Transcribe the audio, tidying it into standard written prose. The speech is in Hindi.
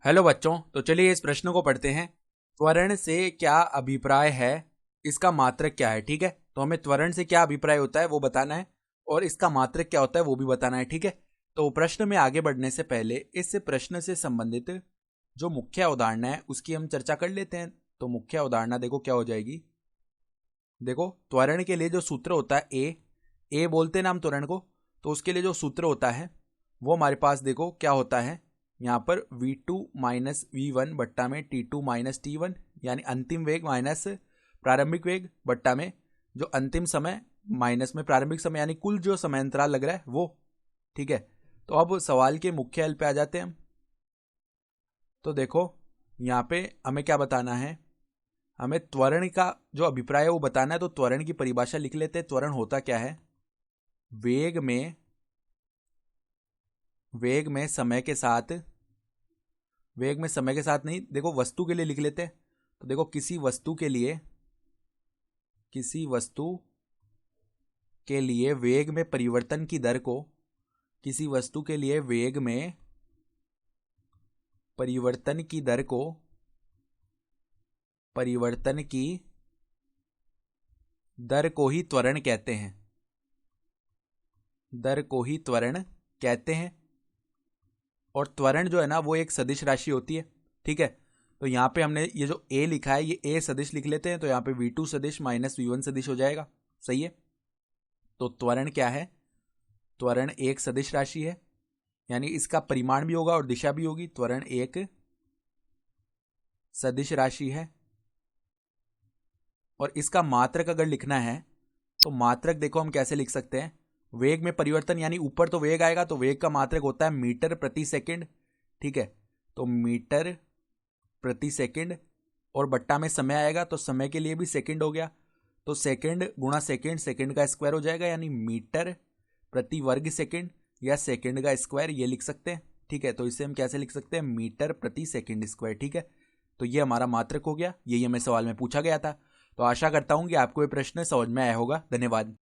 हेलो बच्चों, तो चलिए इस प्रश्न को पढ़ते हैं। त्वरण से क्या अभिप्राय है, इसका मात्रक क्या है। ठीक है, तो हमें त्वरण से क्या अभिप्राय होता है वो बताना है और इसका मात्रक क्या होता है वो भी बताना है। ठीक है, तो प्रश्न में आगे बढ़ने से पहले इस प्रश्न से संबंधित जो मुख्य अवधारणा है उसकी हम चर्चा कर लेते हैं। तो मुख्य अवधारणा देखो क्या हो जाएगी। देखो, त्वरण के लिए जो सूत्र होता है ए बोलते हैं ना हम त्वरण को, तो उसके लिए जो सूत्र होता है वो हमारे पास देखो क्या होता है। यहाँ पर v2 माइनस v1 बट्टा में t2 माइनस t1, यानी अंतिम वेग माइनस प्रारंभिक वेग बट्टा में जो अंतिम समय माइनस में प्रारंभिक समय, यानी कुल जो समय अंतराल लग रहा है वो। ठीक है, तो अब सवाल के मुख्य हल पे आ जाते हैं हम। तो देखो यहाँ पे हमें क्या बताना है, हमें त्वरण का जो अभिप्राय है वो बताना है। तो त्वरण की परिभाषा लिख लेते हैं। त्वरण होता क्या है, वेग में समय के साथ, वेग में समय के साथ नहीं, देखो वस्तु के लिए लिख लेते हैं। तो देखो किसी वस्तु के लिए वेग में परिवर्तन की दर को, किसी वस्तु के लिए वेग में परिवर्तन की दर को, परिवर्तन की दर को ही त्वरण कहते हैं, दर को ही त्वरण कहते हैं। और त्वरण जो है ना वो एक सदिश राशि होती है। ठीक है, तो यहाँ पे हमने ये जो a लिखा है ये a सदिश लिख लेते हैं। तो यहाँ पे v2 सदिश माइनस v1 सदिश हो जाएगा। सही है, तो त्वरण क्या है, त्वरण एक सदिश राशि है, यानी इसका परिमाण भी होगा और दिशा भी होगी। त्वरण एक सदिश राशि है और इसका मात्रक अगर लिखना है तो मात्रक देखो हम कैसे लिख सकते हैं। वेग में परिवर्तन, यानी ऊपर तो वेग आएगा तो वेग का मात्रक होता है मीटर प्रति सेकंड। ठीक है, तो मीटर प्रति सेकंड और बट्टा में समय आएगा तो समय के लिए भी सेकंड हो गया। तो सेकंड गुणा सेकंड, सेकंड का स्क्वायर हो जाएगा, यानी मीटर प्रति वर्ग सेकंड या सेकंड का स्क्वायर ये लिख सकते हैं। ठीक है, तो इसे हम कैसे लिख सकते हैं, मीटर प्रति सेकंड स्क्वायर। ठीक है, तो ये हमारा मात्रक हो गया, यही हमें सवाल में पूछा गया था। तो आशा करता हूं कि आपको ये प्रश्न समझ में आया होगा। धन्यवाद।